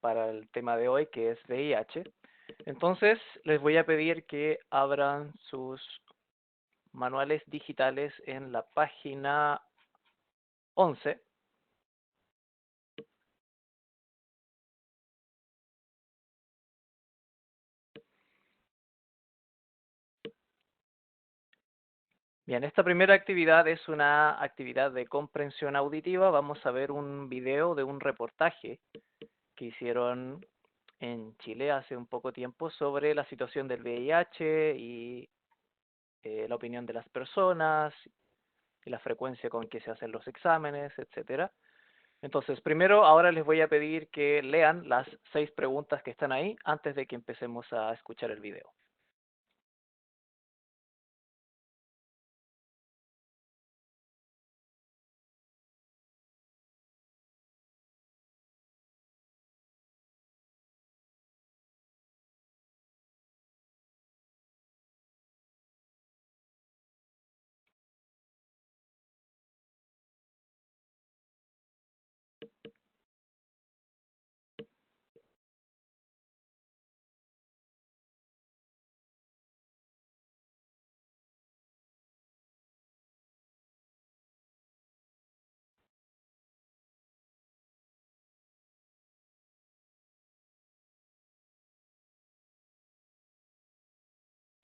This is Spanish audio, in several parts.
para el tema de hoy, que es VIH. Entonces, les voy a pedir que abran sus manuales digitales en la página 11. Bien, esta primera actividad es una actividad de comprensión auditiva. Vamos a ver un video de un reportaje que hicieron en Chile hace un poco tiempo sobre la situación del VIH y la opinión de las personas y la frecuencia con que se hacen los exámenes, etcétera. Entonces, primero, ahora les voy a pedir que lean las 6 preguntas que están ahí antes de que empecemos a escuchar el video.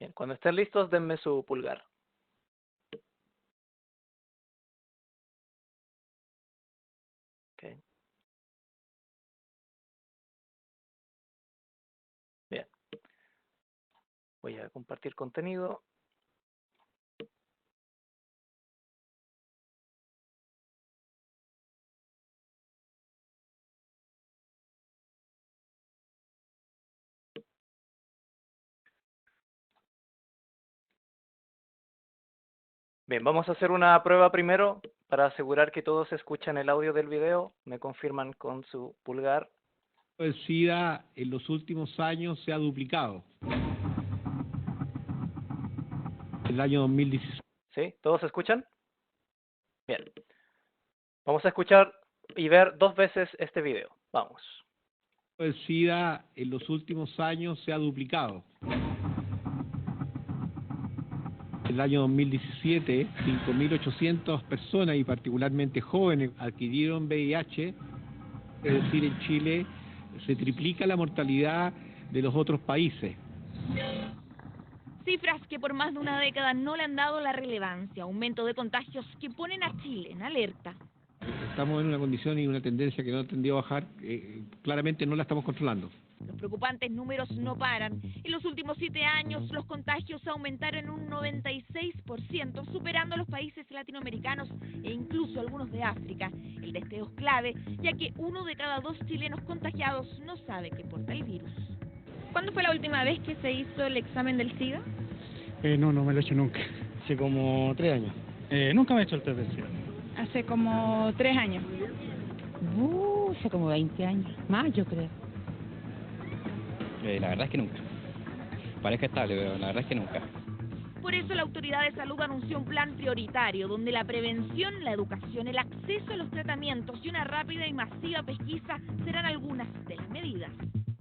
Bien, cuando estén listos, denme su pulgar. Okay. Bien, voy a compartir contenido. Bien, vamos a hacer una prueba primero para asegurar que todos escuchan el audio del video. Me confirman con su pulgar. El SIDA en los últimos años se ha duplicado. El año 2016. ¿Sí? ¿Todos escuchan? Bien. Vamos a escuchar y ver 2 veces este video. Vamos. El SIDA en los últimos años se ha duplicado. El año 2017, 5.800 personas y particularmente jóvenes adquirieron VIH. Es decir, en Chile se triplica la mortalidad de los otros países. Cifras que por más de una década no le han dado la relevancia, aumento de contagios que ponen a Chile en alerta. Estamos en una condición y una tendencia que no tendió a bajar, claramente no la estamos controlando. Los preocupantes números no paran. En los últimos 7 años, los contagios aumentaron en un 96%, superando a los países latinoamericanos e incluso algunos de África. El testeo es clave, ya que 1 de cada 2 chilenos contagiados no sabe que porta el virus. ¿Cuándo fue la última vez que se hizo el examen del SIDA? No me lo he hecho nunca. Hace como 3 años. Nunca me he hecho el test del SIDA. Hace como 3 años. Hace como 20 años. Más, yo creo. La verdad es que nunca. Parezca estable, pero la verdad es que nunca. Por eso la Autoridad de Salud anunció un plan prioritario donde la prevención, la educación, el acceso a los tratamientos y una rápida y masiva pesquisa serán algunas de las medidas.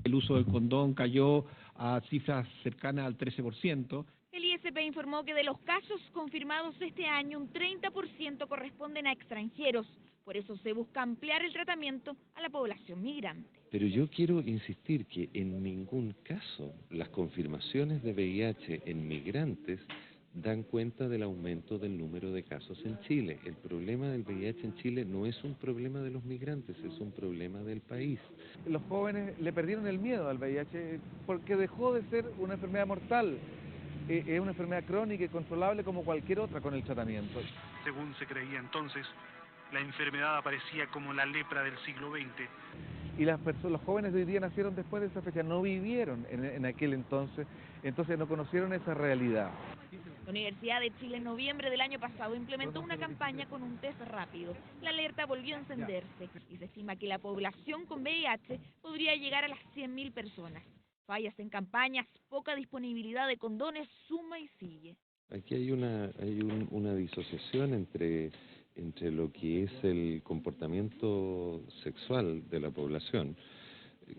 El uso del condón cayó a cifras cercanas al 13%. El ISP informó que de los casos confirmados este año, un 30% corresponden a extranjeros. Por eso se busca ampliar el tratamiento a la población migrante. Pero yo quiero insistir que en ningún caso las confirmaciones de VIH en migrantes dan cuenta del aumento del número de casos en Chile. El problema del VIH en Chile no es un problema de los migrantes, es un problema del país. Los jóvenes le perdieron el miedo al VIH porque dejó de ser una enfermedad mortal. Es una enfermedad crónica y controlable como cualquier otra con el tratamiento. Según se creía entonces, la enfermedad aparecía como la lepra del siglo XX. Y los jóvenes de hoy día nacieron después de esa fecha, no vivieron en aquel entonces no conocieron esa realidad. La Universidad de Chile en noviembre del año pasado implementó una campaña con un test rápido. La alerta volvió a encenderse y se estima que la población con VIH podría llegar a las 100.000 personas. Fallas en campañas, poca disponibilidad de condones, suma y sigue. Aquí hay una disociación entre lo que es el comportamiento sexual de la población.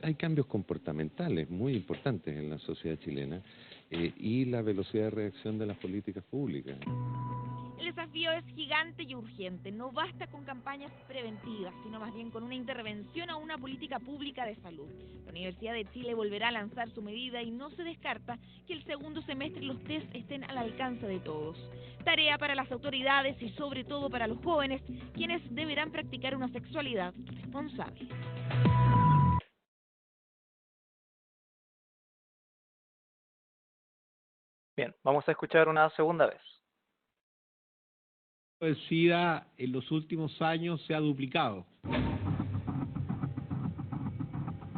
Hay cambios comportamentales muy importantes en la sociedad chilena y la velocidad de reacción de las políticas públicas. El desafío es gigante y urgente. No basta con campañas preventivas, sino más bien con una intervención a una política pública de salud. La Universidad de Chile volverá a lanzar su medida y no se descarta que el segundo semestre los test estén al alcance de todos. Tarea para las autoridades y sobre todo para los jóvenes, quienes deberán practicar una sexualidad responsable. Bien, vamos a escuchar una segunda vez. El SIDA en los últimos años se ha duplicado.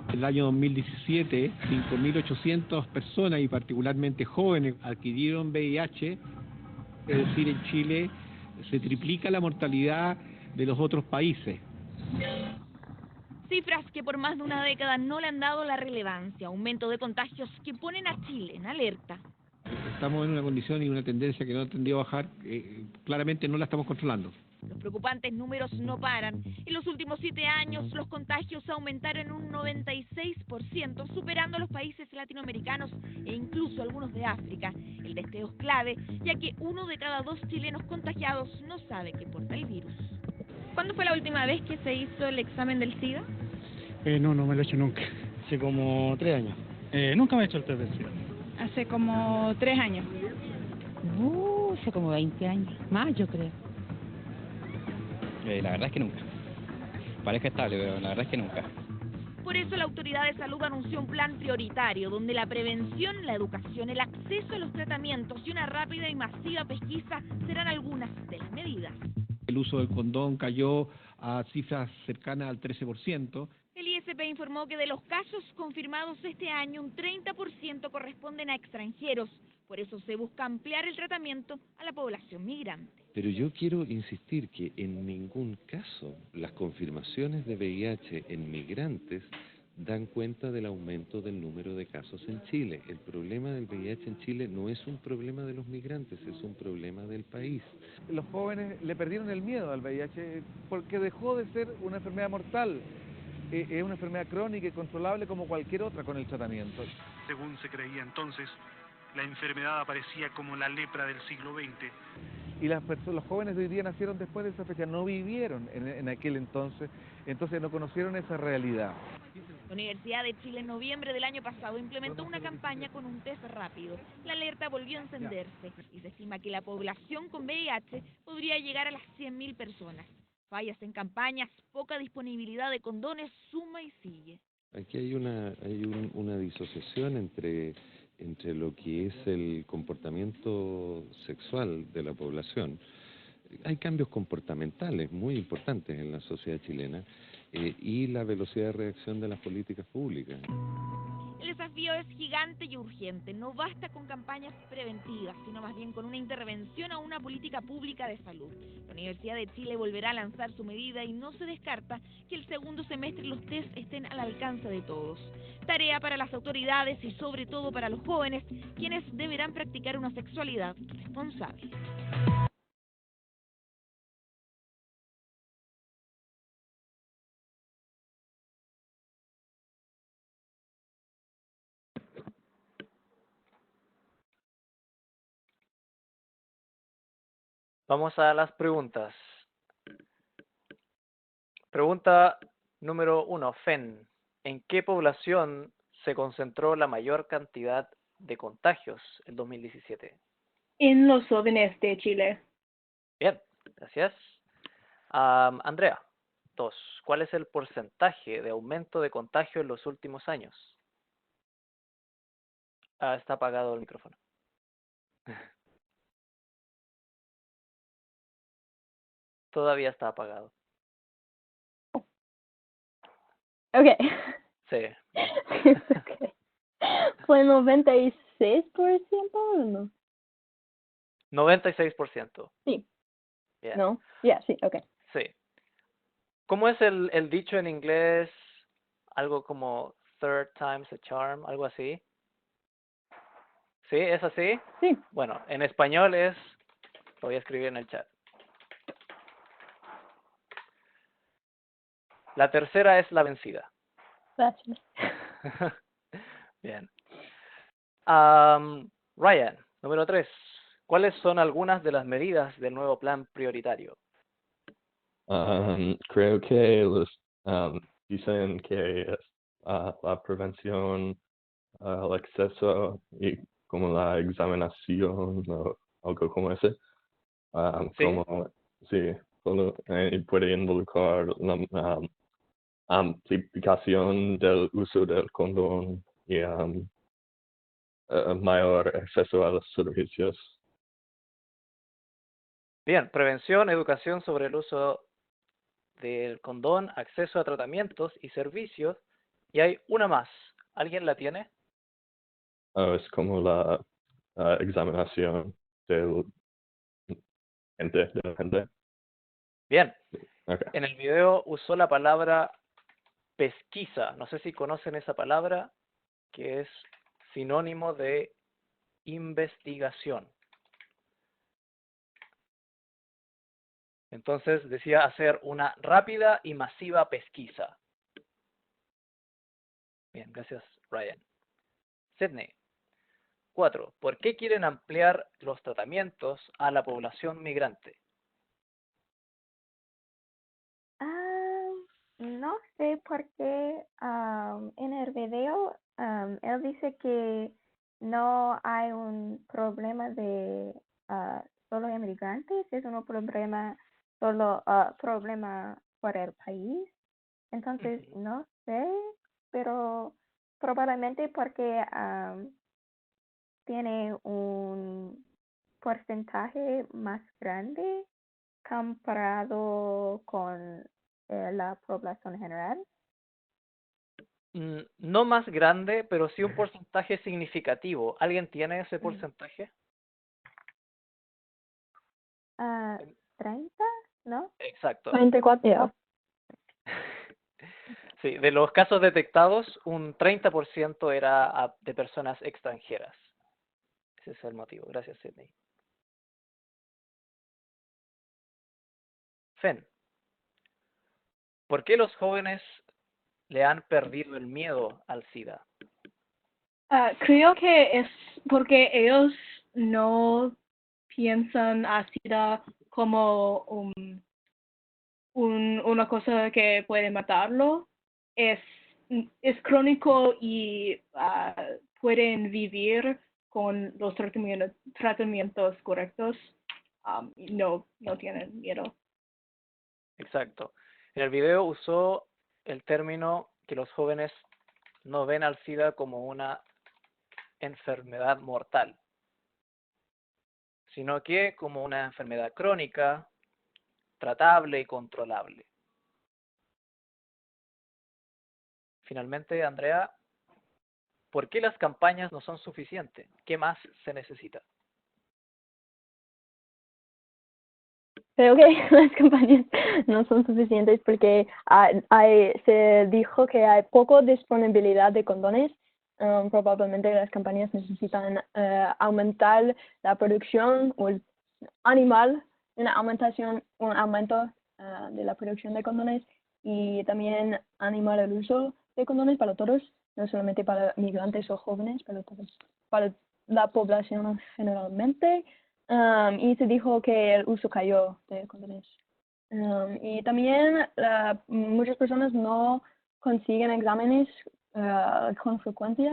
En el año 2017, 5.800 personas y particularmente jóvenes adquirieron VIH, es decir, en Chile se triplica la mortalidad de los otros países. Cifras que por más de una década no le han dado la relevancia, aumento de contagios que ponen a Chile en alerta. Estamos en una condición y una tendencia que no ha tendido a bajar, claramente no la estamos controlando. Los preocupantes números no paran. En los últimos 7 años, los contagios aumentaron en un 96%, superando a los países latinoamericanos e incluso algunos de África. El testeo es clave, ya que 1 de cada 2 chilenos contagiados no sabe que porta el virus. ¿Cuándo fue la última vez que se hizo el examen del SIDA? No me lo he hecho nunca. Hace como 3 años. Nunca me he hecho el test del SIDA. Hace como 3 años. Hace como 20 años. Más, yo creo. La verdad es que nunca. Parece estable, pero la verdad es que nunca. Por eso la Autoridad de Salud anunció un plan prioritario donde la prevención, la educación, el acceso a los tratamientos y una rápida y masiva pesquisa serán algunas de las medidas. El uso del condón cayó a cifras cercanas al 13%. El ISP informó que de los casos confirmados este año, un 30% corresponden a extranjeros. Por eso se busca ampliar el tratamiento a la población migrante. Pero yo quiero insistir que en ningún caso las confirmaciones de VIH en migrantes dan cuenta del aumento del número de casos en Chile. El problema del VIH en Chile no es un problema de los migrantes, es un problema del país. Los jóvenes le perdieron el miedo al VIH porque dejó de ser una enfermedad mortal. Es una enfermedad crónica y controlable como cualquier otra con el tratamiento. Según se creía entonces, la enfermedad aparecía como la lepra del siglo XX. Y los jóvenes de hoy día nacieron después de esa fecha, no vivieron en aquel entonces no conocieron esa realidad. La Universidad de Chile en noviembre del año pasado implementó una campaña con un test rápido. La alerta volvió a encenderse y se estima que la población con VIH podría llegar a las 100.000 personas. Fallas en campañas, poca disponibilidad de condones, suma y sigue. Aquí hay una disociación entre lo que es el comportamiento sexual de la población. Hay cambios comportamentales muy importantes en la sociedad chilena y la velocidad de reacción de las políticas públicas. El desafío es gigante y urgente. No basta con campañas preventivas, sino más bien con una intervención a una política pública de salud. La Universidad de Chile volverá a lanzar su medida y no se descarta que el segundo semestre los test estén al alcance de todos. Tarea para las autoridades y sobre todo para los jóvenes, quienes deberán practicar una sexualidad responsable. Vamos a las preguntas. Pregunta número 1, FEN. ¿En qué población se concentró la mayor cantidad de contagios en 2017? En los jóvenes de Chile. Bien, gracias. Andrea, 2. ¿Cuál es el porcentaje de aumento de contagio en los últimos años? Está apagado el micrófono. Todavía está apagado. Okay. Sí. Okay. ¿Fue 96% o no? 96%. Sí. Bien. No. Sí, okay. Sí. ¿Cómo es el dicho en inglés? Algo como third time's a charm, algo así. ¿Sí? ¿Es así? Sí. Bueno, en español es, lo voy a escribir en el chat. La tercera es la vencida. Gracias. Bien. Ryan, número 3. ¿Cuáles son algunas de las medidas del nuevo plan prioritario? Creo que los dicen que la prevención, el acceso y como la examinación o algo como ese, ¿Sí? como sí, puede involucrar la amplificación del uso del condón y mayor acceso a los servicios. Bien, prevención, educación sobre el uso del condón, acceso a tratamientos y servicios. Y hay una más. ¿Alguien la tiene? Es como la examinación de la gente. Bien. Okay. En el video usó la palabra pesquisa. No sé si conocen esa palabra, que es sinónimo de investigación. Entonces decía hacer una rápida y masiva pesquisa. Bien, gracias, Ryan. Sydney. 4. ¿Por qué quieren ampliar los tratamientos a la población migrante? No sé por qué en el video él dice que no hay un problema de solo inmigrantes, es un problema problema por el país. Entonces, no sé, pero probablemente porque tiene un porcentaje más grande comparado con la población general. No más grande, pero sí un porcentaje significativo. ¿Alguien tiene ese porcentaje? 30, ¿no? Exacto. 24. Sí, de los casos detectados, un 30% era de personas extranjeras. Ese es el motivo. Gracias, Sydney. Fen, ¿por qué los jóvenes le han perdido el miedo al SIDA? Creo que es porque ellos no piensan a SIDA como una cosa que puede matarlo. Es crónico y pueden vivir con los tratamientos correctos. No tienen miedo. Exacto. En el video usó el término que los jóvenes no ven al SIDA como una enfermedad mortal, sino que como una enfermedad crónica, tratable y controlable. Finalmente, Andrea, ¿por qué las campañas no son suficientes? ¿Qué más se necesita? Creo que las campañas no son suficientes porque se dijo que hay poca disponibilidad de condones. Probablemente las campañas necesitan aumentar la producción animal, un aumento de la producción de condones y también animar el uso de condones para todos, no solamente para migrantes o jóvenes, pero todos, para la población generalmente. Y se dijo que el uso cayó de condones. Y también muchas personas no consiguen exámenes con frecuencia.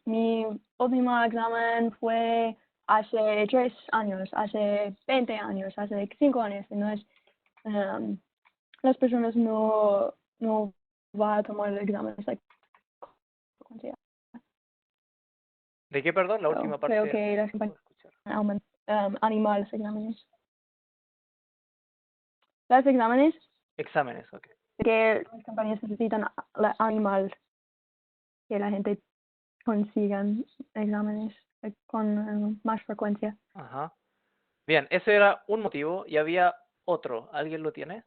Mi último examen fue hace 3 años, hace 20 años, hace 5 años. Entonces, las personas no van a tomar exámenes de frecuencia. ¿De qué, perdón? La última parte. Creo que las campañas animar los exámenes. Los exámenes. Exámenes, ok. Que las campañas necesitan animar que la gente consigan exámenes con más frecuencia. Ajá. Bien, ese era un motivo y había otro. ¿Alguien lo tiene?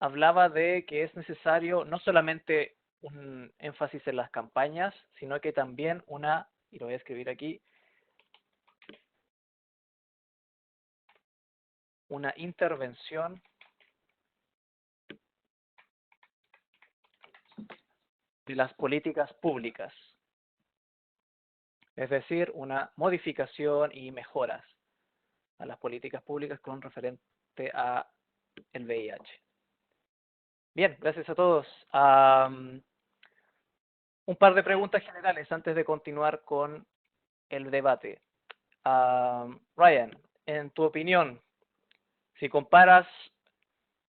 Hablaba de que es necesario no solamente un énfasis en las campañas, sino que también y lo voy a escribir aquí, una intervención de las políticas públicas. Es decir, una modificación y mejoras a las políticas públicas con referente a el VIH. Bien, gracias a todos. Un par de preguntas generales antes de continuar con el debate. Ryan, en tu opinión, si comparas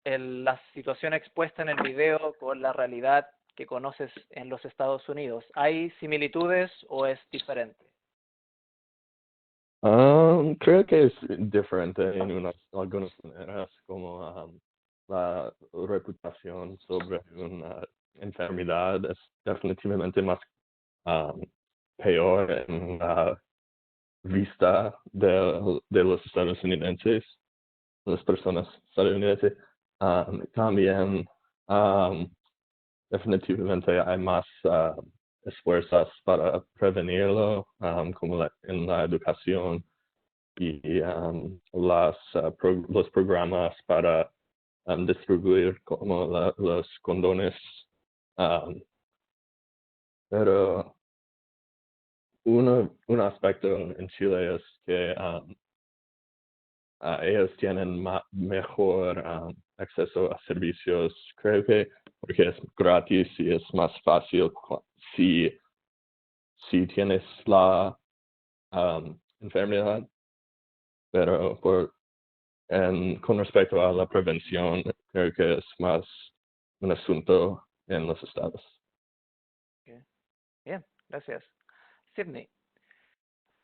la situación expuesta en el video con la realidad que conoces en los Estados Unidos, ¿hay similitudes o es diferente? Creo que es diferente en algunas maneras, como la reputación sobre una enfermedad es definitivamente más peor en la vista de los estadounidenses, las personas estadounidenses. También definitivamente hay más esfuerzos para prevenirlo, como en la educación y los programas para distribuir como los condones. Pero un aspecto en Chile es que ellos tienen mejor acceso a servicios, creo que porque es gratis y es más fácil si tienes la enfermedad, pero con respecto a la prevención, creo que es más un asunto en los estados. Okay. Bien, gracias. Sydney,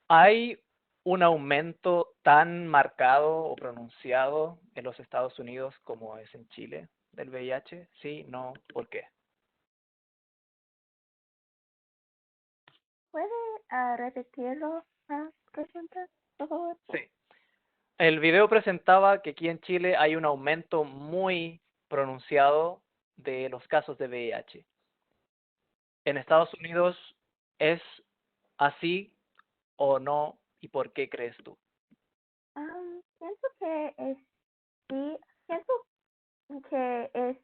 ¿hay un aumento tan marcado o pronunciado en los Estados Unidos como es en Chile del VIH? Sí, no, ¿por qué? ¿Puede repetirlo la pregunta, por favor? Sí. El video presentaba que aquí en Chile hay un aumento muy pronunciado de los casos de VIH. ¿En Estados Unidos es así o no? ¿Y por qué crees tú? Pienso que sí, pienso que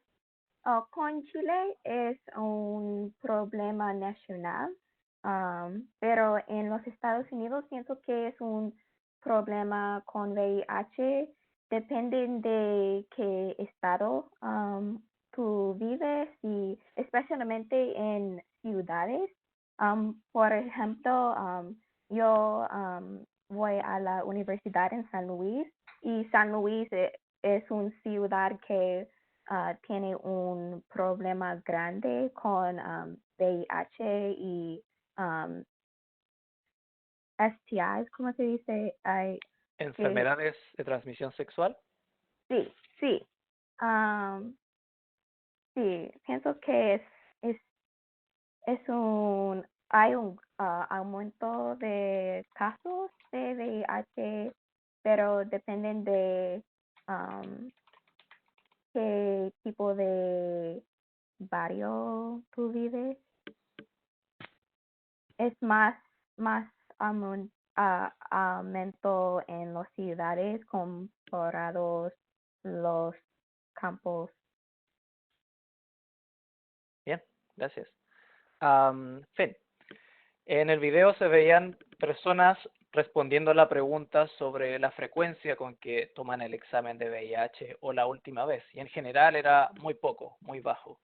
con Chile es un problema nacional, pero en los Estados Unidos pienso que es un problema con VIH, depende de qué estado tú vives y especialmente en ciudades. Por ejemplo, yo voy a la universidad en San Luis y San Luis es una ciudad que tiene un problema grande con VIH y STIs, ¿cómo se dice? ¿Enfermedades de transmisión sexual? Sí, sí. Sí, pienso que hay un aumento de casos de VIH, pero dependen de qué tipo de barrio tú vives. Es más aumento en las ciudades comparados los campos. Bien, gracias. Finn, en el video se veían personas respondiendo a la pregunta sobre la frecuencia con que toman el examen de VIH o la última vez, y en general era muy poco, muy bajo.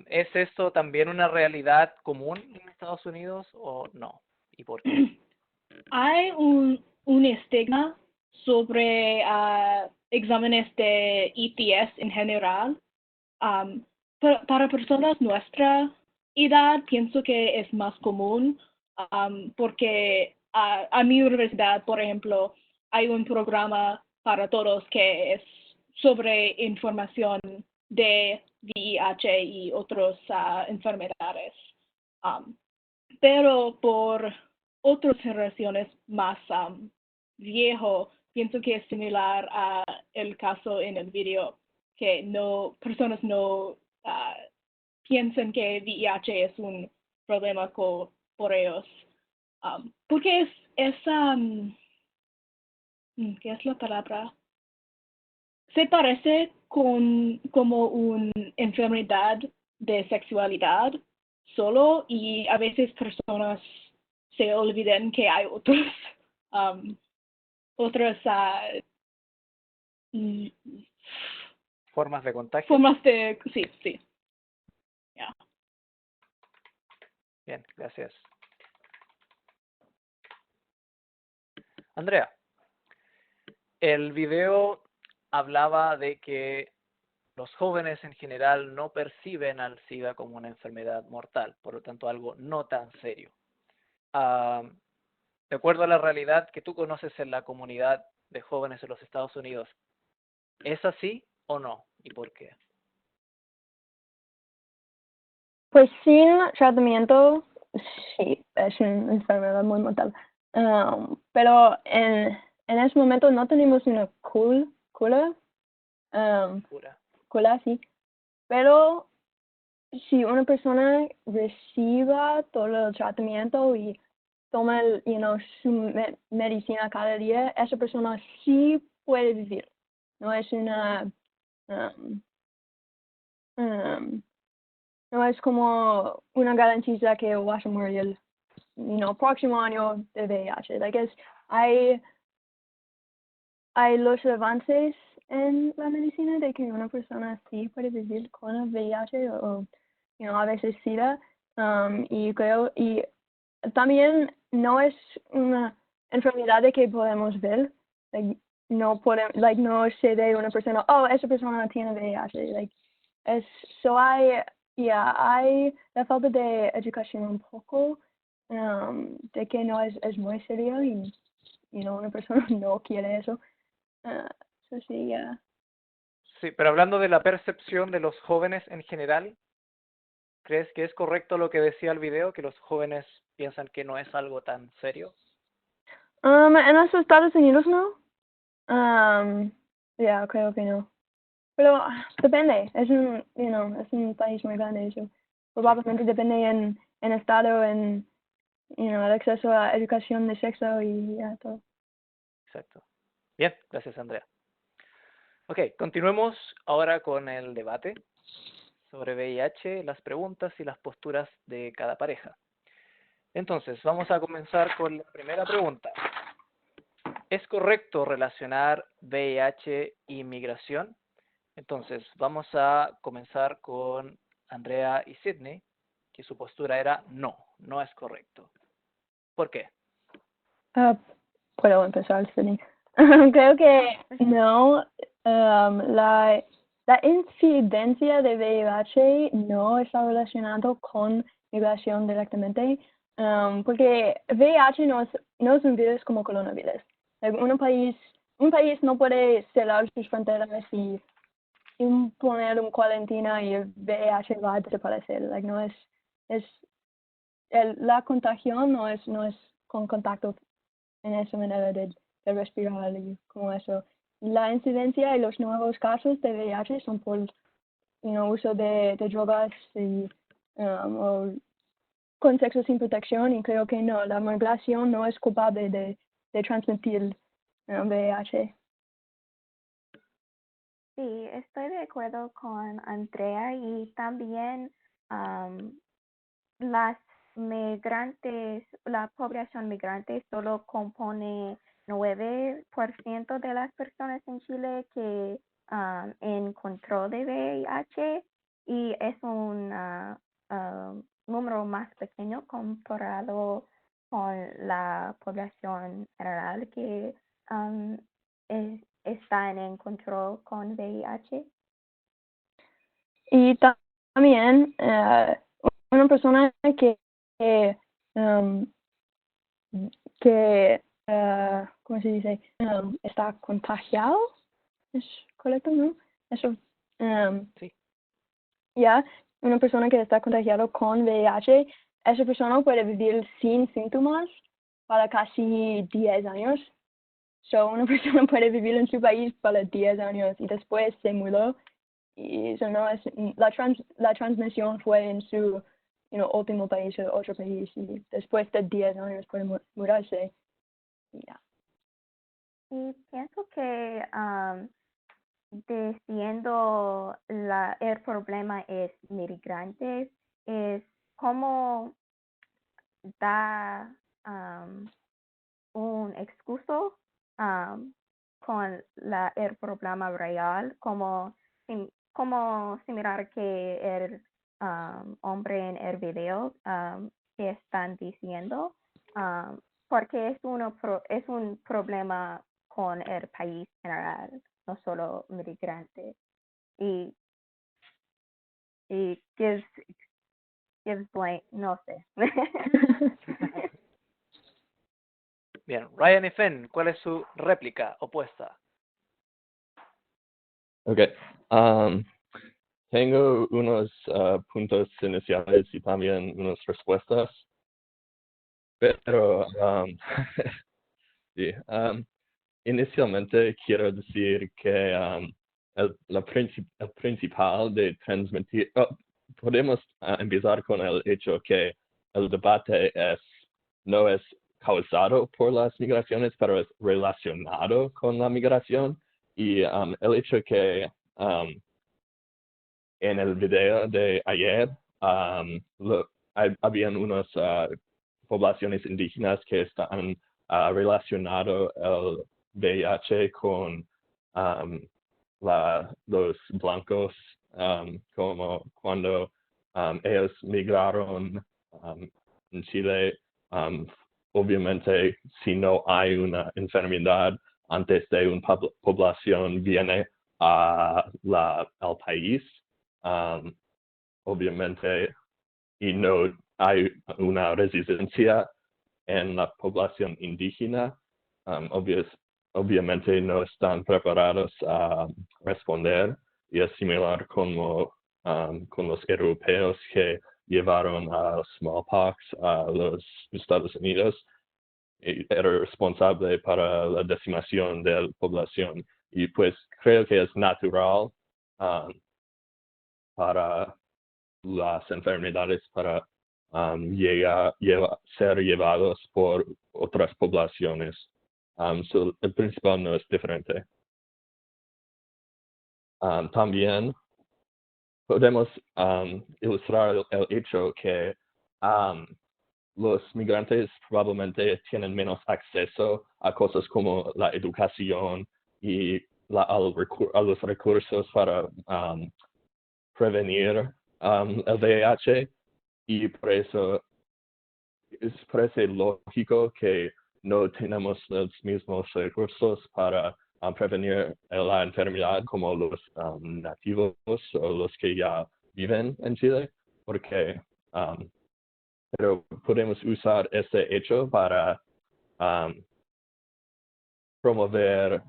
¿Es esto también una realidad común en Estados Unidos o no? ¿Y por qué? Hay un estigma sobre exámenes de ETS en general. Para personas nuestra edad pienso que es más común porque a mi universidad, por ejemplo, hay un programa para todos que es sobre información de VIH y otras enfermedades. Pero por otras generaciones más viejo, pienso que es similar a el caso en el video, que personas no piensan que VIH es un problema por ellos. Porque ¿qué es la palabra? Se parece como una enfermedad de sexualidad solo y a veces personas se olvidan que hay otras Formas de contagio. formas de, sí. Yeah. Bien, gracias. Andrea, el video hablaba de que los jóvenes en general no perciben al SIDA como una enfermedad mortal, por lo tanto algo no tan serio. De acuerdo a la realidad que tú conoces en la comunidad de jóvenes en los Estados Unidos, ¿es así o no? ¿Y por qué? Pues sin tratamiento, sí, es una enfermedad muy mortal. Pero en ese momento no tenemos una cura, sí. Pero si una persona reciba todo el tratamiento y toma su medicina cada día, esa persona sí puede vivir. No es no es como una garantía que vas a morir el próximo año de VIH. Hay los avances en la medicina de que una persona sí puede vivir con el VIH o a veces SIDA, y también no es una enfermedad de que podemos ver. No se de una persona, esa persona tiene VIH. Hay la falta de educación un poco, de que no es muy serio y una persona no quiere eso. Sí, Sí, pero hablando de la percepción de los jóvenes en general, ¿crees que es correcto lo que decía el video, que los jóvenes piensan que no es algo tan serio? En los Estados Unidos no. Creo que no. Pero depende, es un país muy grande eso. Probablemente depende en estado, en el acceso a educación de sexo y todo. Exacto. Bien, gracias Andrea. Ok, continuemos ahora con el debate sobre VIH, las preguntas y las posturas de cada pareja. Entonces, vamos a comenzar con la primera pregunta. ¿Es correcto relacionar VIH y migración? Entonces, vamos a comenzar con Andrea y Sydney, que su postura era no es correcto. ¿Por qué? Puedo empezar, Sydney. Creo que no. La incidencia de VIH no está relacionado con migración directamente, porque VIH no es un virus como coronavirus. Un país no puede cerrar sus fronteras y imponer una cuarentena y el VIH va a desaparecer. La contagión no es con contacto en esa manera de respirar y como eso. La incidencia y los nuevos casos de VIH son por uso de drogas y o con sexo sin protección, y creo que no, la migración no es culpable de transmitir VIH. Sí, estoy de acuerdo con Andrea y también las migrantes, la población migrante solo compone 9% de las personas en Chile que en control de VIH y es un número más pequeño comparado con la población general que están en control con VIH. Y también una persona que ¿cómo se dice? Está contagiado, ¿es correcto, no? Eso, sí. Ya, una persona que está contagiado con VIH, esa persona puede vivir sin síntomas para casi 10 años. Una persona puede vivir en su país para 10 años y después se murió. Y eso no es, la transmisión fue en su último país o otro país y después de 10 años puede murarse. Y pienso que diciendo el problema es migrantes, es como da un excuso con el problema real, como similar que el hombre en el video que están diciendo, porque es un problema con el país general, no solo migrantes. Y gives blank, no sé. Bien, Ryan y Fenn, ¿cuál es su réplica opuesta? Ok. Tengo unos puntos iniciales y también unas respuestas, pero sí, inicialmente quiero decir que el principal de transmitir, podemos empezar con el hecho que el debate no es causado por las migraciones, pero es relacionado con la migración. Y el hecho que en el video de ayer habían unas poblaciones indígenas que están relacionado el VIH con los blancos, como cuando ellos migraron en Chile. Obviamente, si no hay una enfermedad antes de una población viene al país, obviamente, y no hay una resistencia en la población indígena, obviamente no están preparados a responder, y es similar como con los europeos que llevaron a smallpox a los Estados Unidos. Era responsable para la decimación de la población. Y pues creo que es natural para las enfermedades para ser llevados por otras poblaciones. El principal no es diferente. También podemos ilustrar el hecho que los migrantes probablemente tienen menos acceso a cosas como la educación y a los recursos para prevenir el VIH, y por eso parece lógico que no tenemos los mismos recursos para prevenir la enfermedad como los nativos o los que ya viven en Chile, porque pero podemos usar este hecho para promover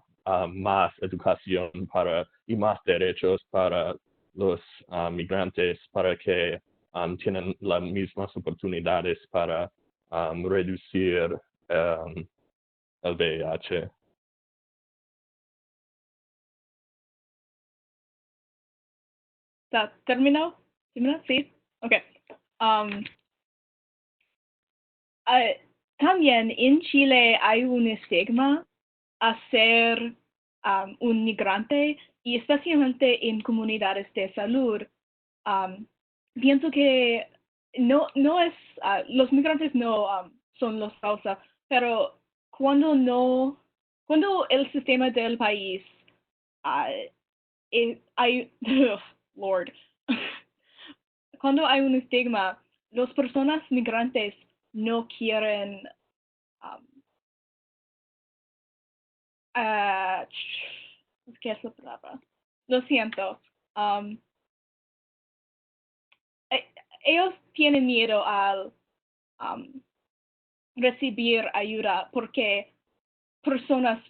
más educación y más derechos para los migrantes, para que tienen las mismas oportunidades para reducir el VIH. ¿Terminó? Sí. Ok. También en Chile hay un estigma a ser un migrante, y especialmente en comunidades de salud. Pienso que no es, los migrantes no son los causa, pero cuando el sistema del país hay, Lord, cuando hay un estigma, las personas migrantes no quieren ¿qué es la palabra? Lo siento. Ellos tienen miedo al recibir ayuda porque personas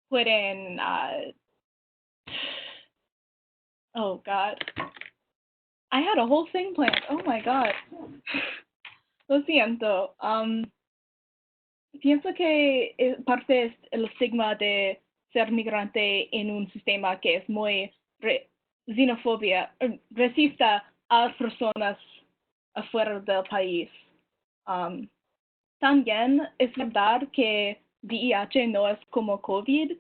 pueden oh God, I had a whole thing planned. Oh my God. Lo siento. Pienso que parte es el estigma de ser migrante en un sistema que es muy xenofobia, racista a personas afuera del país. También es verdad que VIH no es como COVID,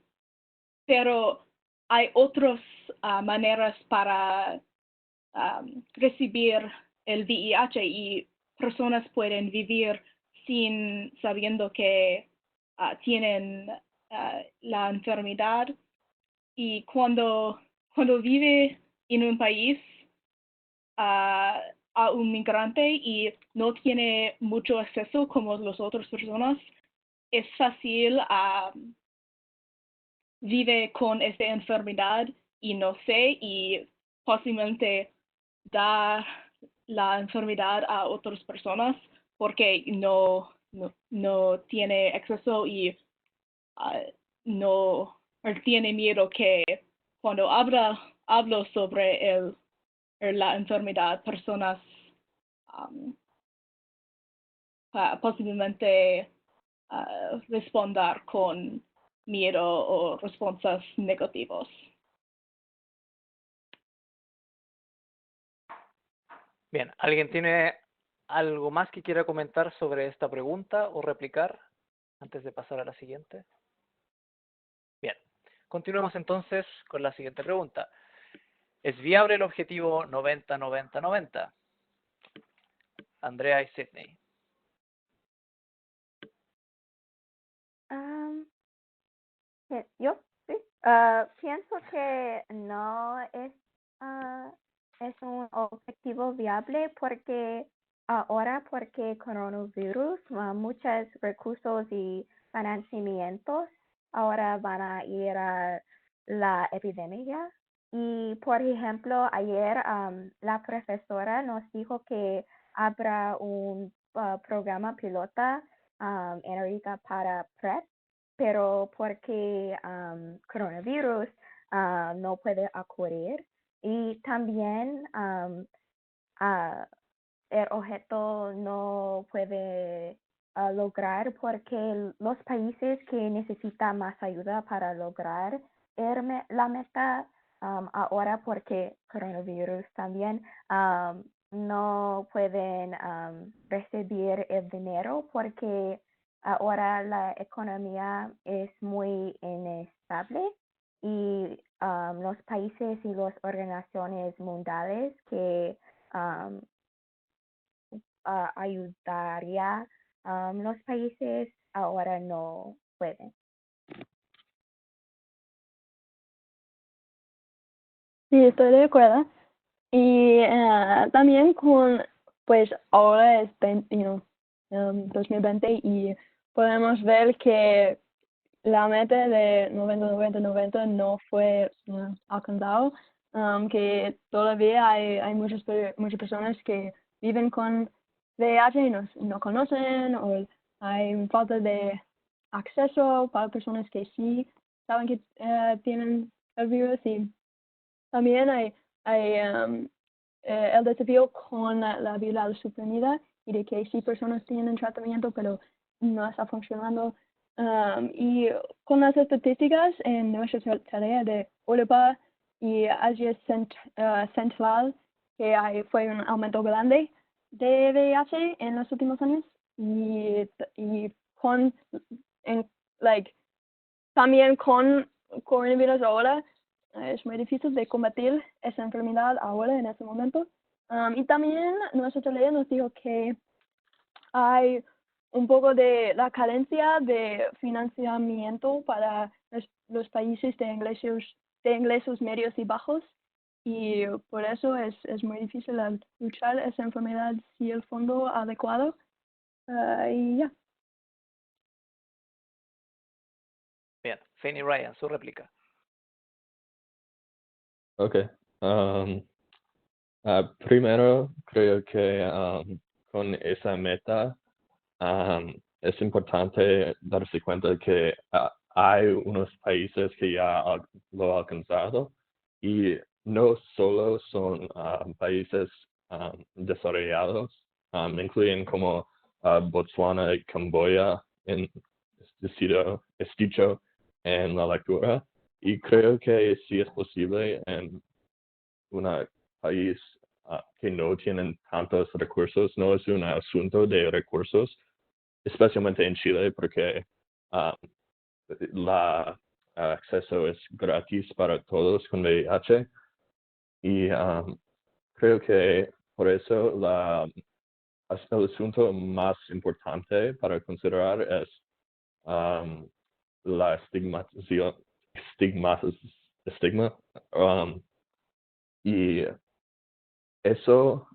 pero hay otras maneras para recibir el VIH y personas pueden vivir sin sabiendo que tienen la enfermedad. Y cuando vive en un país a un migrante y no tiene mucho acceso como las otras personas, es fácil vive con esta enfermedad y no sé, y posiblemente da la enfermedad a otras personas porque no tiene acceso y no tiene miedo que cuando hablo sobre la enfermedad, personas posiblemente responder con miedo o respuestas negativas. Bien, ¿alguien tiene algo más que quiera comentar sobre esta pregunta o replicar antes de pasar a la siguiente? Bien, continuemos entonces con la siguiente pregunta. ¿Es viable el objetivo 90-90-90? Andrea y Sydney. Yo sí. Pienso que no es un objetivo viable porque ahora, porque coronavirus, muchos recursos y financiamientos ahora van a ir a la epidemia. Y, por ejemplo, ayer la profesora nos dijo que habrá un programa pilota en Arica para PrEP, pero porque coronavirus no puede ocurrir. Y también el objeto no puede lograr porque los países que necesitan más ayuda para lograr la meta ahora, porque coronavirus también no pueden recibir el dinero porque ahora la economía es muy inestable y los países y las organizaciones mundiales que ayudaría los países ahora no pueden. Sí, estoy de acuerdo. Y también pues ahora es 2020 y podemos ver que la meta de 90-90-90 no fue alcanzado, que todavía hay muchas personas que viven con VIH y no conocen, o hay falta de acceso para personas que sí saben que tienen el virus, y también hay el desafío con la viruela suprimida y de que sí personas tienen tratamiento pero no está funcionando. Y con las estadísticas en nuestra tarea de Europa y Asia Central, que fue un aumento grande de VIH en los últimos años, y también con coronavirus ahora es muy difícil de combatir esa enfermedad ahora en este momento. Y también nuestra tarea nos dijo que hay un poco de la carencia de financiamiento para los países de ingresos medios y bajos, y por eso es muy difícil luchar esa enfermedad sin el fondo adecuado. Y ya. Bien, Fanny Ryan, su réplica. Okay. Primero, creo que con esa meta es importante darse cuenta que hay unos países que ya lo han alcanzado, y no solo son países desarrollados, incluyen como Botswana y Camboya, es dicho en la lectura. Y creo que sí es posible en un país que no tienen tantos recursos. No es un asunto de recursos, especialmente en Chile, porque la acceso es gratis para todos con VIH. Y creo que por eso el asunto más importante para considerar es la estigma. Y eso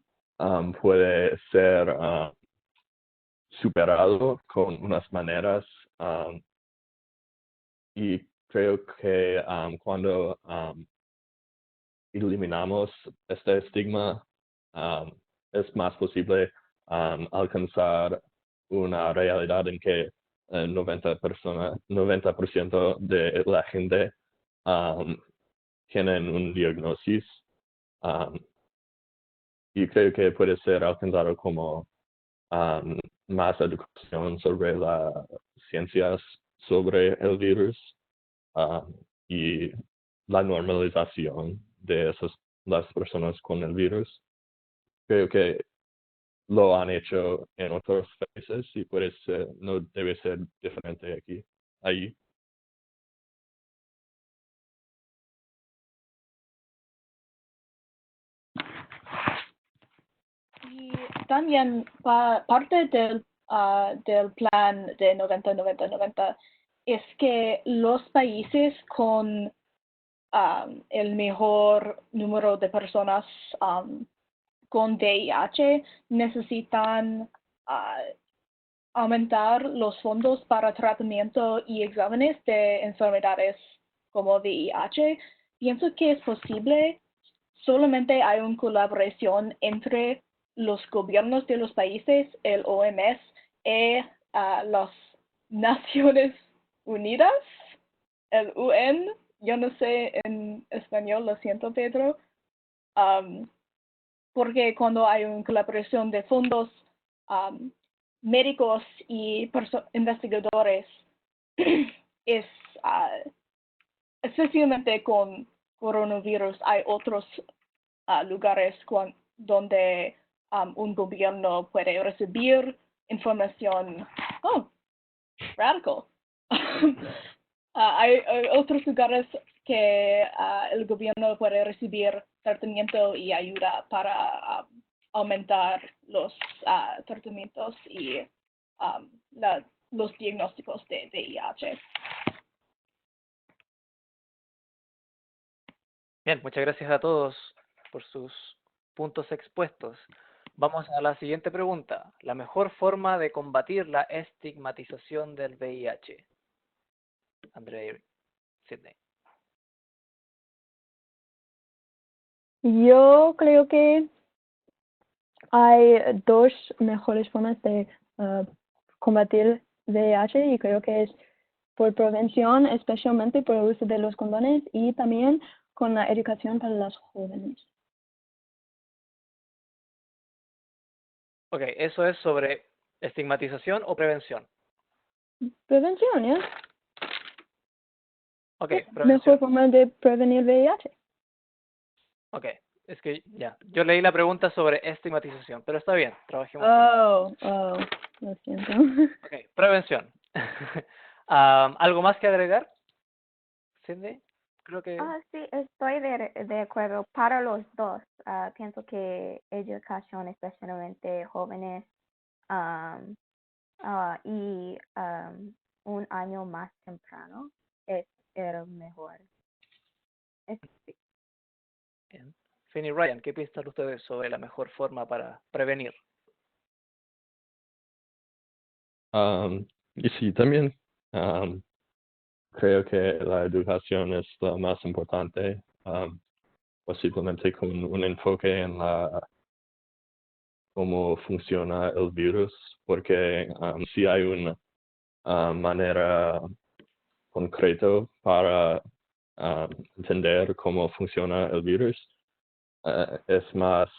puede ser superado con unas maneras y creo que cuando eliminamos este estigma es más posible alcanzar una realidad en que el 90% de la gente tienen un diagnóstico y creo que puede ser alcanzado como más educación sobre las ciencias sobre el virus y la normalización de las personas con el virus. Creo que lo han hecho en otros países y puede ser, no debe ser diferente aquí, ahí. Y también parte del plan de 90-90-90 es que los países con el mejor número de personas con VIH necesitan aumentar los fondos para tratamiento y exámenes de enfermedades como VIH. Pienso que es posible, solamente hay una colaboración entre los gobiernos de los países, el OMS y las Naciones Unidas, el UN, yo no sé en español, lo siento Pedro, porque cuando hay una colaboración de fondos médicos y investigadores, es especialmente con coronavirus, hay otros lugares donde un gobierno puede recibir información radical. Hay otros lugares que el gobierno puede recibir tratamiento y ayuda para aumentar los tratamientos y los diagnósticos de VIH. Bien, muchas gracias a todos por sus puntos expuestos. Vamos a la siguiente pregunta. La mejor forma de combatir la estigmatización del VIH. Andrea y Sydney. Yo creo que hay dos mejores formas de combatir VIH y creo que es por prevención, especialmente por el uso de los condones y también con la educación para los jóvenes. Ok, ¿eso es sobre estigmatización o prevención? Prevención, ¿ya? Ok, prevención. Mejor forma de prevenir VIH. Ok, es que ya, yo leí la pregunta sobre estigmatización, pero está bien, trabajemos. Lo siento. Ok, prevención. ¿Algo más que agregar? Cindy, creo que... Sí, estoy de acuerdo para los dos. Pienso que educación, especialmente jóvenes, y un año más temprano es el mejor. Sí. Bien. Finn y Ryan, ¿qué piensan ustedes sobre la mejor forma para prevenir? Y sí, también creo que la educación es lo más importante, posiblemente con un enfoque en cómo funciona el virus, porque si hay una manera concreta para entender cómo funciona el virus, es más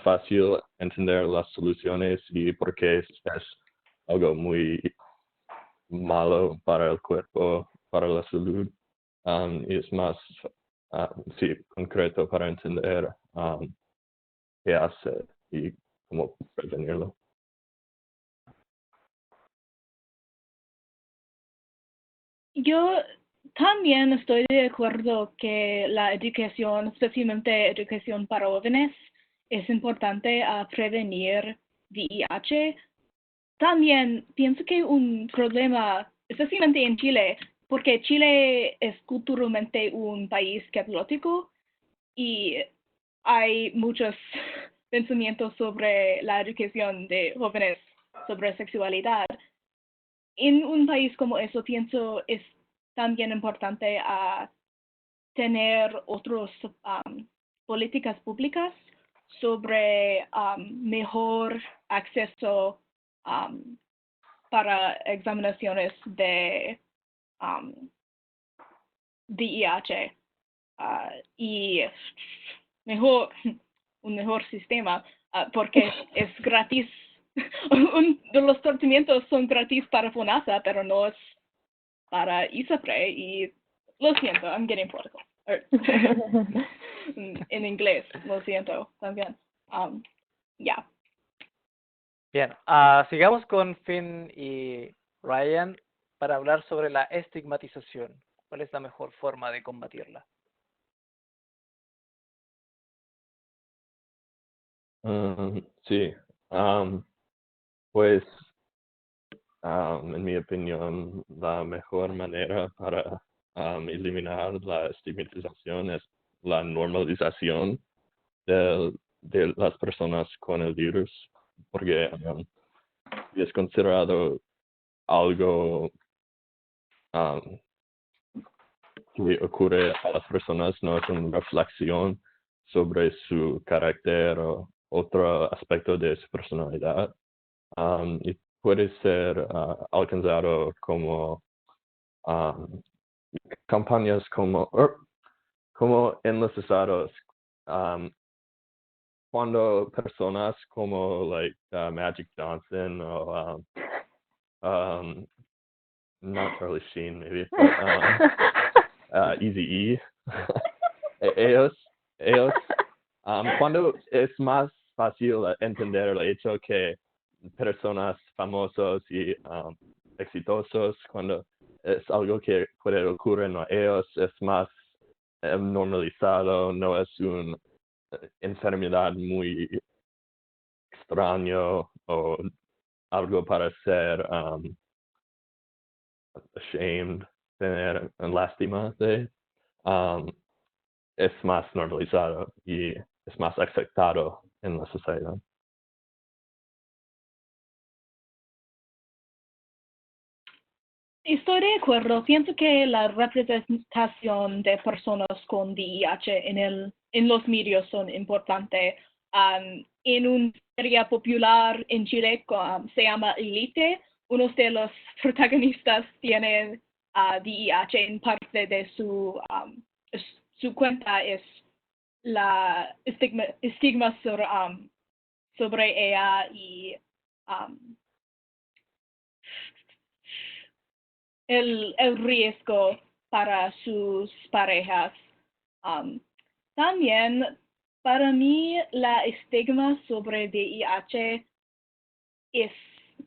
fácil entender las soluciones y por qué es algo muy malo para el cuerpo, para la salud, y es más concreto para entender qué hacer y cómo prevenirlo. Yo también estoy de acuerdo que la educación, especialmente educación para jóvenes, es importante a prevenir VIH. También pienso que un problema, especialmente en Chile, porque Chile es culturalmente un país católico y hay muchos pensamientos sobre la educación de jóvenes sobre sexualidad. En un país como eso, pienso, es también importante tener otras políticas públicas sobre mejor acceso para examinaciones de VIH y un mejor sistema porque es gratis. Los tratamientos son gratis para FONASA, pero no es para ISAPRE y lo siento, I'm getting political. En inglés, lo siento también. Ya. Bien, sigamos con Finn y Ryan para hablar sobre la estigmatización. ¿Cuál es la mejor forma de combatirla? Sí, pues en mi opinión, la mejor manera para eliminar la estigmatización es la normalización de las personas con el virus, porque es considerado algo que ocurre a las personas, no es una reflexión sobre su carácter o otro aspecto de su personalidad. Y puede ser alcanzado como campañas como en los estados, cuando personas como Magic Johnson o not Charlie Sheen maybe, but Eazy-E, ellos cuando es más fácil entender el hecho que personas famosos y exitosos, cuando es algo que puede ocurrir a ellos, es más normalizado, no es una enfermedad muy extraño o algo para ser ashamed, tener lástima de, es más normalizado y es más aceptado en la sociedad. Estoy de acuerdo. Pienso que la representación de personas con VIH en los medios son importantes. En una serie popular en Chile se llama Elite. Uno de los protagonistas tiene VIH en parte de su cuenta es la estigma sobre ella y el riesgo para sus parejas. También, para mí, la estigma sobre VIH es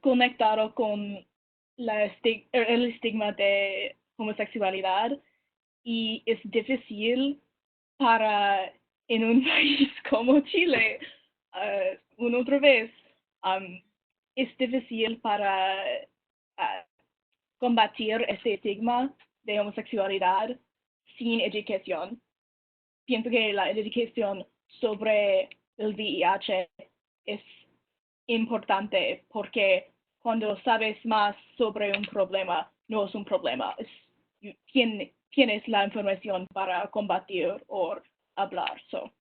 conectado con el estigma de homosexualidad y es difícil para en un país como Chile, una otra vez, es difícil para combatir ese estigma de homosexualidad sin educación. Pienso que la educación sobre el VIH es importante porque cuando sabes más sobre un problema, no es un problema, tienes la información para combatir o hablar. So,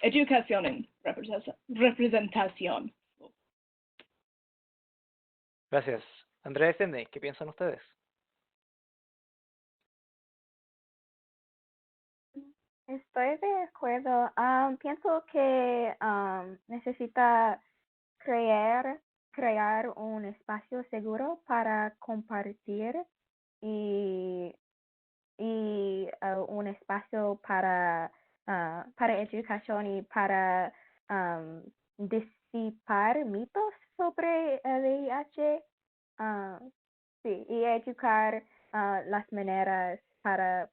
educación en representación. Gracias. Andrea y Cindy, ¿qué piensan ustedes? Estoy de acuerdo. Pienso que necesita crear un espacio seguro para compartir y un espacio para educación y para disipar mitos sobre el VIH. Sí, y educar las maneras para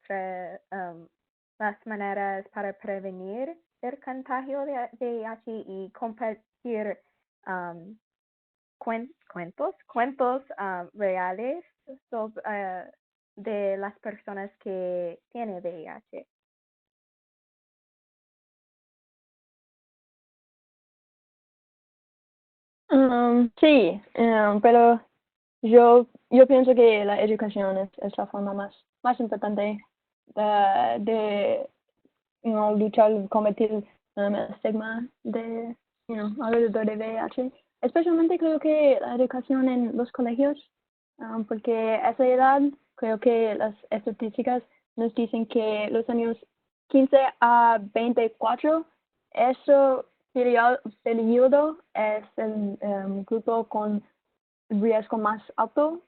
prevenir el contagio de VIH y compartir cuentos reales de las personas que tienen VIH. Sí, pero yo pienso que la educación es la forma más importante de luchar, combatir el estigma de, alrededor de VIH. Especialmente creo que la educación en los colegios, porque a esa edad creo que las estadísticas nos dicen que los años 15 a 24, ese periodo es el grupo con riesgo más alto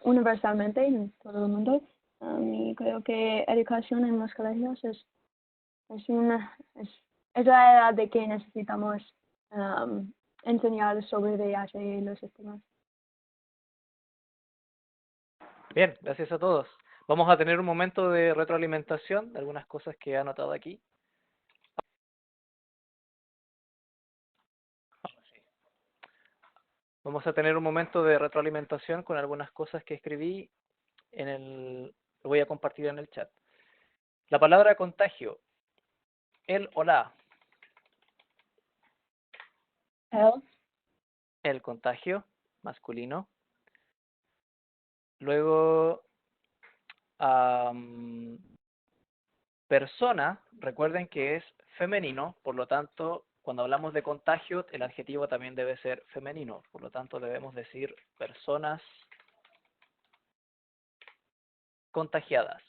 universalmente en todo el mundo. Y creo que educación en los colegios es la edad de que necesitamos enseñar sobre VIH y los estigmas. Bien, gracias a todos. Vamos a tener un momento de retroalimentación de algunas cosas que he anotado aquí. Vamos a tener un momento de retroalimentación con algunas cosas que escribí lo voy a compartir en el chat. La palabra contagio. El o la. El contagio, masculino. Luego, persona, recuerden que es femenino, por lo tanto, cuando hablamos de contagio, el adjetivo también debe ser femenino. Por lo tanto, debemos decir personas contagiadas.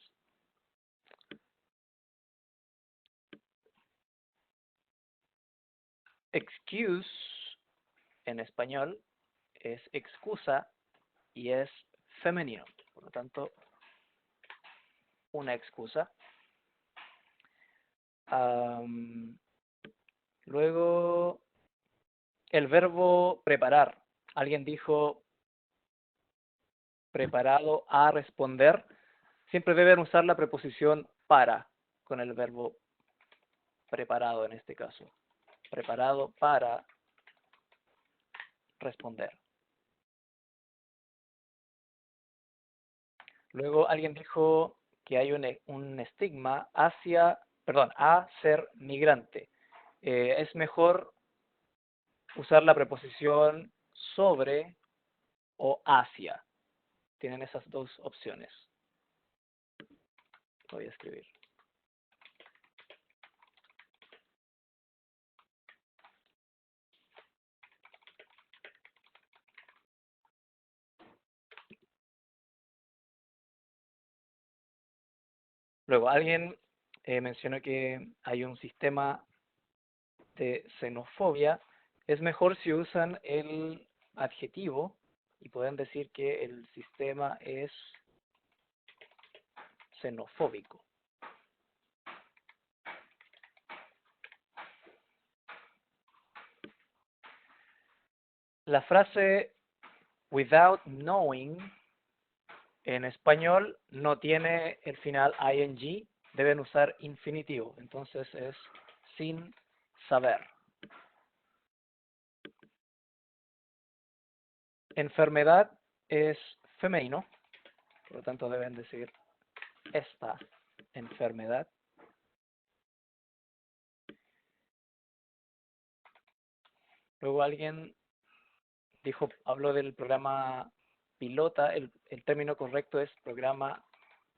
Excuse, en español, es excusa y es femenino. Por lo tanto, una excusa. Luego, el verbo preparar. Alguien dijo preparado a responder. Siempre deben usar la preposición para con el verbo preparado en este caso. Preparado para responder. Luego alguien dijo que hay un estigma a ser migrante. Es mejor usar la preposición sobre o hacia. Tienen esas dos opciones. Voy a escribir. Luego, alguien mencionó que hay un sistema de xenofobia. Es mejor si usan el adjetivo y pueden decir que el sistema es xenofóbico. La frase without knowing en español no tiene el final ing, deben usar infinitivo, entonces es sin saber. Enfermedad es femenino, por lo tanto deben decir esta enfermedad. Luego alguien habló del programa pilota, el término correcto es programa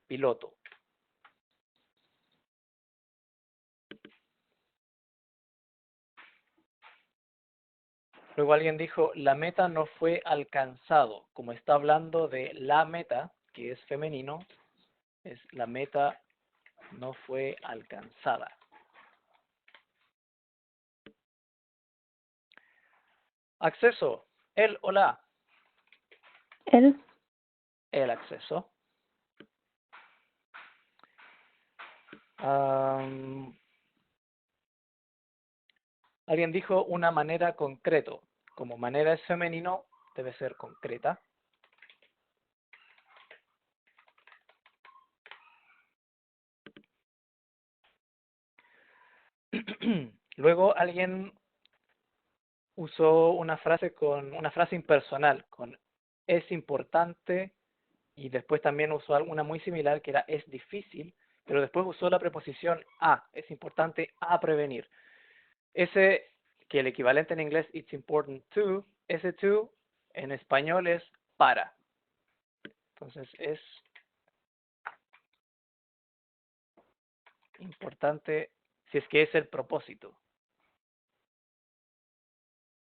piloto. Luego alguien dijo, la meta no fue alcanzado. Como está hablando de la meta, que es femenino, es la meta no fue alcanzada. Acceso, el o la. El acceso. Alguien dijo una manera concreto. Como manera es femenino, debe ser concreta. Luego alguien usó una frase impersonal, con es importante, y después también usó una muy similar que era es difícil, pero después usó la preposición a, es importante a prevenir. Ese, que el equivalente en inglés, it's important to, ese to en español es para. Entonces es importante si es que es el propósito.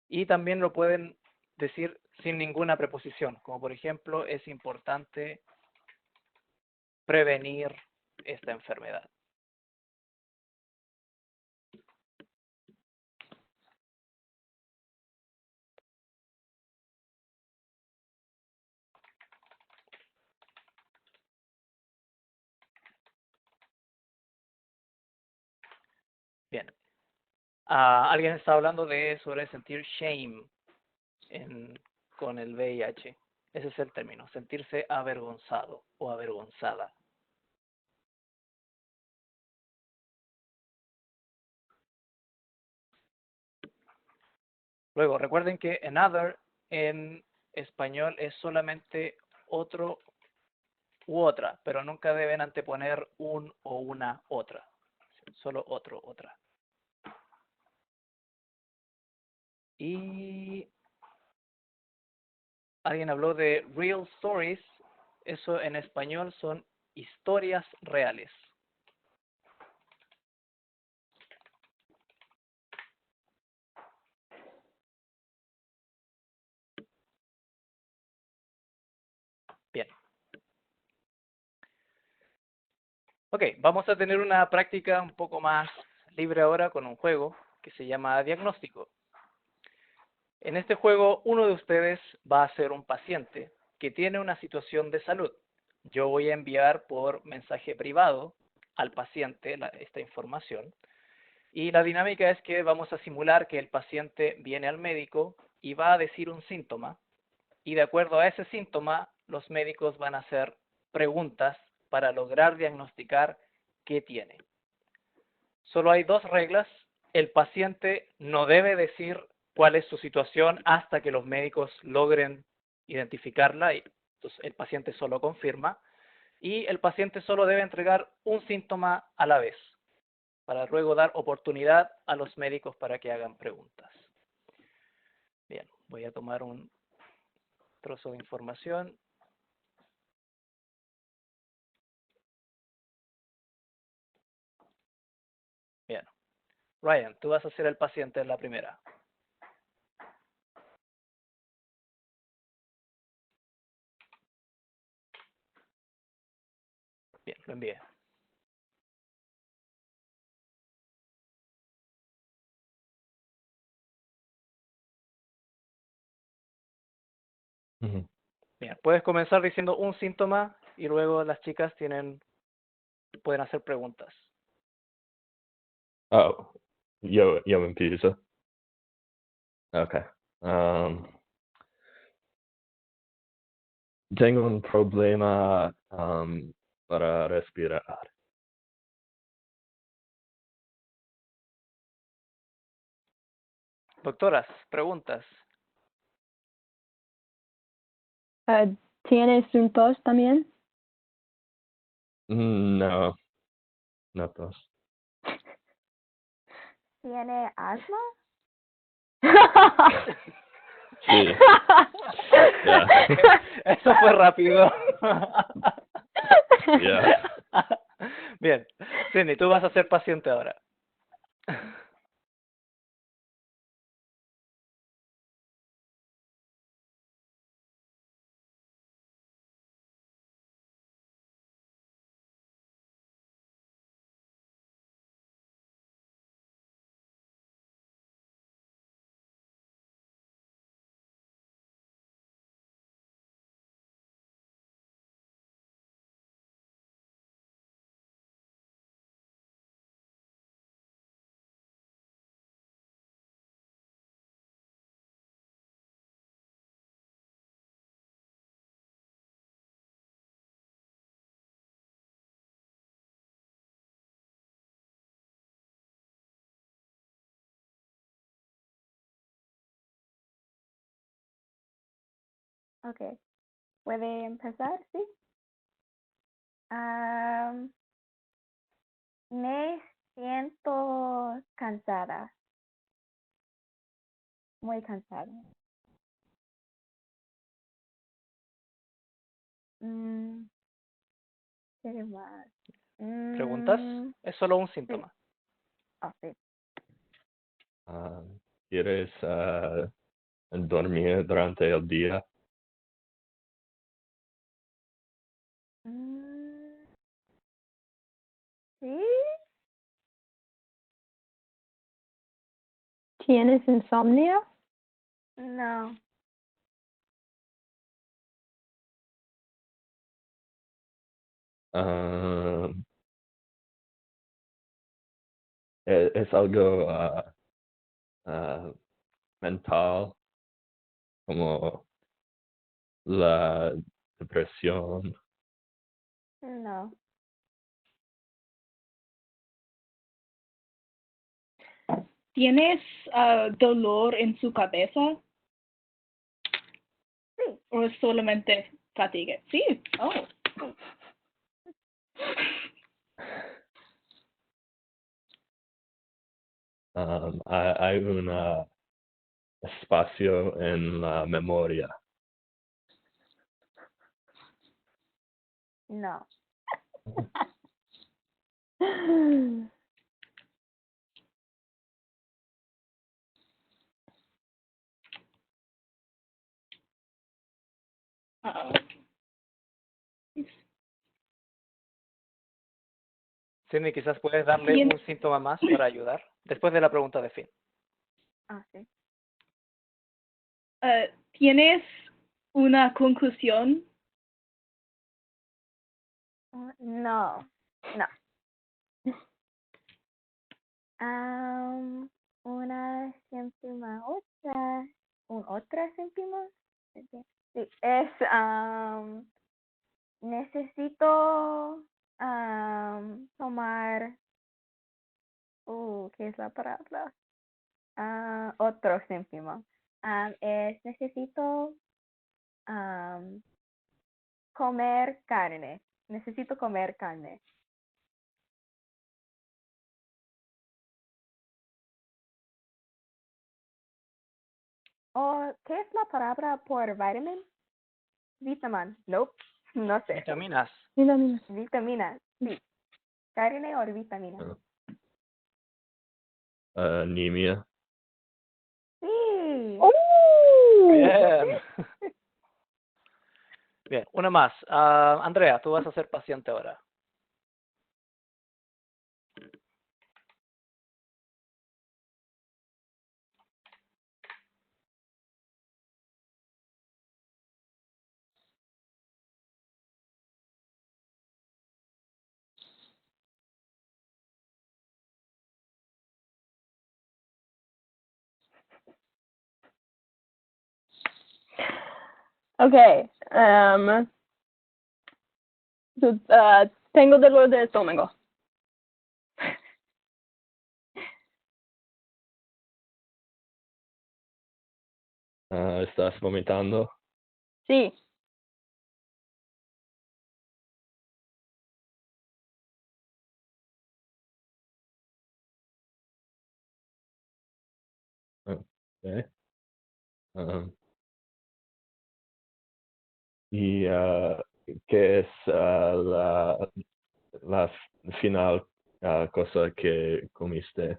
Y también lo pueden decir sin ninguna preposición, como por ejemplo, es importante prevenir esta enfermedad. Bien. Alguien está hablando sobre sentir shame con el VIH. Ese es el término, sentirse avergonzado o avergonzada. Luego, recuerden que another en español es solamente otro u otra, pero nunca deben anteponer un o una otra. Solo otro, otra. Y alguien habló de real stories. Eso en español son historias reales. Bien. Ok, vamos a tener una práctica un poco más libre ahora con un juego que se llama diagnóstico. En este juego, uno de ustedes va a ser un paciente que tiene una situación de salud. Yo voy a enviar por mensaje privado al paciente esta información. Y la dinámica es que vamos a simular que el paciente viene al médico y va a decir un síntoma. Y de acuerdo a ese síntoma, los médicos van a hacer preguntas para lograr diagnosticar qué tiene. Solo hay dos reglas. El paciente no debe decir cuál es su situación hasta que los médicos logren identificarla, y entonces el paciente solo confirma, y el paciente solo debe entregar un síntoma a la vez, para luego dar oportunidad a los médicos para que hagan preguntas. Bien, voy a tomar un trozo de información. Bien. Ryan, tú vas a ser el paciente en la primera. Bien, lo envié. Bien, puedes comenzar diciendo un síntoma y luego las chicas pueden hacer preguntas. Oh, yo empiezo. Okay. Tengo un problema para respirar. Doctoras, preguntas. ¿Tienes un tos también? No, no tos. ¿Tiene asma? Sí. Yeah. Eso fue rápido. Yeah. Bien. Cindy, tú vas a ser paciente ahora. Okay. ¿Puede empezar? Sí. Me siento cansada. Muy cansada. ¿Qué más? ¿Preguntas? Es solo un síntoma. Sí. ¿Quieres dormir durante el día? Sí. ¿Tienes insomnio? No. Es algo mental, como la depresión. No. ¿Tienes dolor en su cabeza? Sí. ¿O es solamente fatiga? Sí. Oh. Hay un espacio en la memoria. No. Cindy, quizás puedes darle un síntoma más para ayudar, después de la pregunta de Finn. Sí. ¿Tienes una conclusión? No. No. Una síntoma otra síntoma. Sí, es necesito tomar ¿qué es la palabra? Otro síntoma. Necesito comer carne. Necesito comer carne. ¿Qué es la palabra por vitamin? Vitamin. Nope. No sé. Vitaminas. Vitaminas. Sí. ¿Carne o vitamina? Anemia. Sí. Bien. Bien, una más. Andrea, tú vas a ser paciente ahora. Okay. Tengo dolor de estómago. ¿Estás vomitando? Sí. Okay. ¿Y qué es la final cosa que comiste?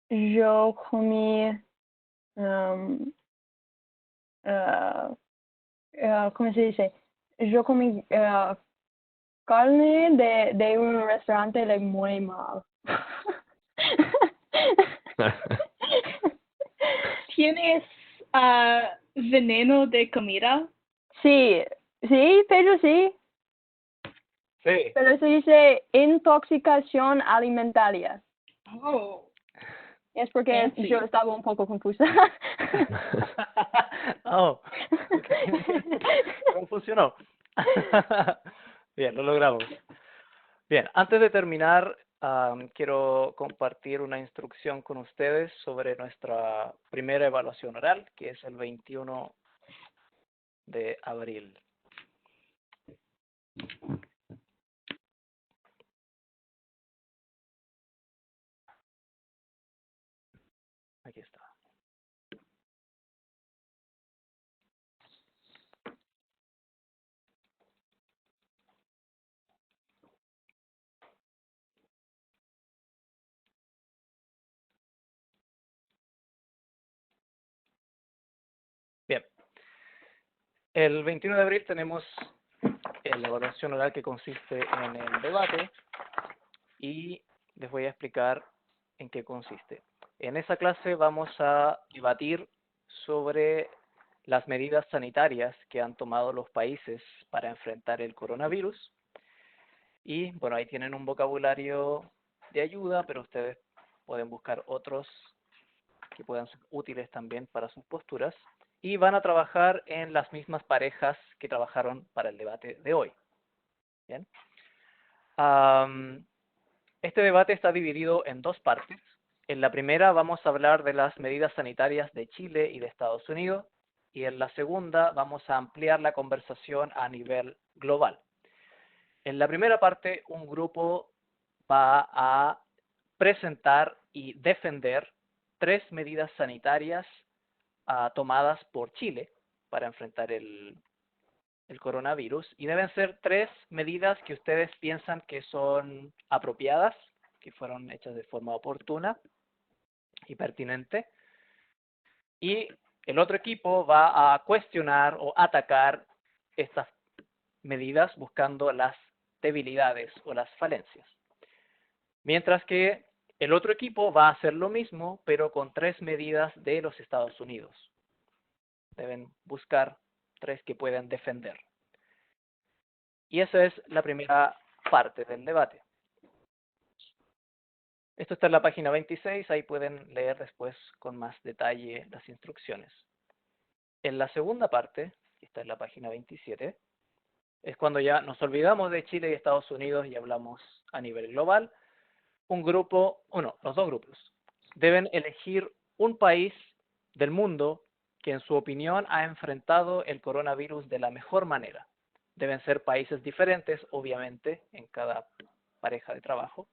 Yo comí ¿cómo se dice? Yo comí carne de un restaurante de muy mal. ¿Tienes veneno de comida? Sí, pero sí. Sí. Pero se dice intoxicación alimentaria. Oh. Es porque Fancy. yo estaba un poco confusa. Oh, pero funcionó. Bien, lo logramos. Bien, antes de terminar, quiero compartir una instrucción con ustedes sobre nuestra primera evaluación oral, que es el 21 de abril. Aquí está. Bien. El 21 de abril tenemos la evaluación oral que consiste en el debate y les voy a explicar en qué consiste. En esa clase vamos a debatir sobre las medidas sanitarias que han tomado los países para enfrentar el coronavirus. Y bueno, ahí tienen un vocabulario de ayuda, pero ustedes pueden buscar otros que puedan ser útiles también para sus posturas. Y van a trabajar en las mismas parejas que trabajaron para el debate de hoy. ¿Bien? Este debate está dividido en dos partes. En la primera vamos a hablar de las medidas sanitarias de Chile y de Estados Unidos. Y en la segunda vamos a ampliar la conversación a nivel global. En la primera parte, un grupo va a presentar y defender 3 medidas sanitarias tomadas por Chile para enfrentar el coronavirus, y deben ser 3 medidas que ustedes piensan que son apropiadas, que fueron hechas de forma oportuna y pertinente, y el otro equipo va a cuestionar o atacar estas medidas buscando las debilidades o las falencias. Mientras que el otro equipo va a hacer lo mismo, pero con 3 medidas de los Estados Unidos. Deben buscar 3 que puedan defender. Y esa es la primera parte del debate. Esto está en la página 26, ahí pueden leer después con más detalle las instrucciones. En la segunda parte, que está en la página 27, es cuando ya nos olvidamos de Chile y Estados Unidos y hablamos a nivel global. Los dos grupos deben elegir un país del mundo que en su opinión ha enfrentado el coronavirus de la mejor manera. Deben ser países diferentes, obviamente, en cada pareja de trabajo.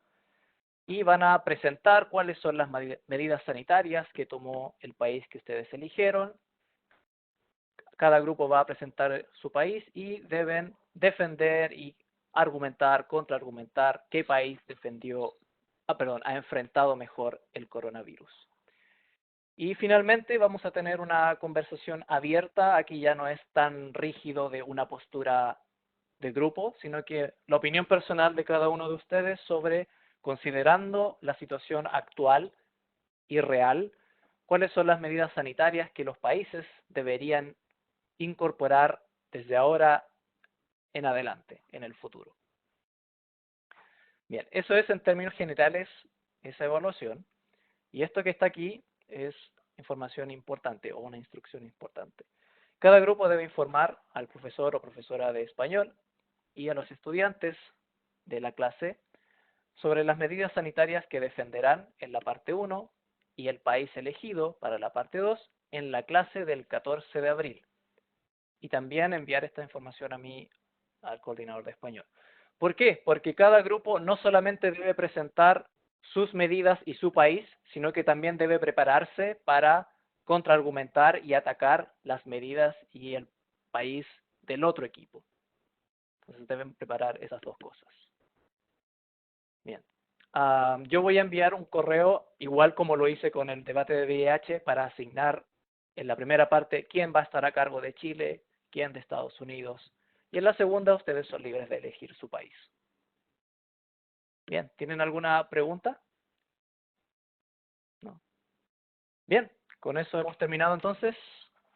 Y van a presentar cuáles son las medidas sanitarias que tomó el país que ustedes eligieron. Cada grupo va a presentar su país y deben defender y argumentar, contraargumentar qué país ha enfrentado mejor el coronavirus. Y finalmente vamos a tener una conversación abierta. Aquí ya no es tan rígido de una postura de grupo, sino que la opinión personal de cada uno de ustedes sobre, considerando la situación actual y real, cuáles son las medidas sanitarias que los países deberían incorporar desde ahora en adelante, en el futuro. Bien, eso es en términos generales esa evaluación. Y esto que está aquí es información importante o una instrucción importante. Cada grupo debe informar al profesor o profesora de español y a los estudiantes de la clase sobre las medidas sanitarias que defenderán en la parte 1 y el país elegido para la parte 2 en la clase del 14 de abril. Y también enviar esta información a mí, al coordinador de español. ¿Por qué? Porque cada grupo no solamente debe presentar sus medidas y su país, sino que también debe prepararse para contraargumentar y atacar las medidas y el país del otro equipo. Entonces deben preparar esas dos cosas. Bien. Yo voy a enviar un correo, igual como lo hice con el debate de VIH, para asignar en la primera parte quién va a estar a cargo de Chile, quién de Estados Unidos. Y en la segunda ustedes son libres de elegir su país. Bien, ¿tienen alguna pregunta? ¿No? Bien, con eso hemos terminado entonces.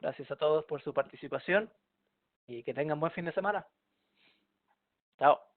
Gracias a todos por su participación y que tengan buen fin de semana. Chao.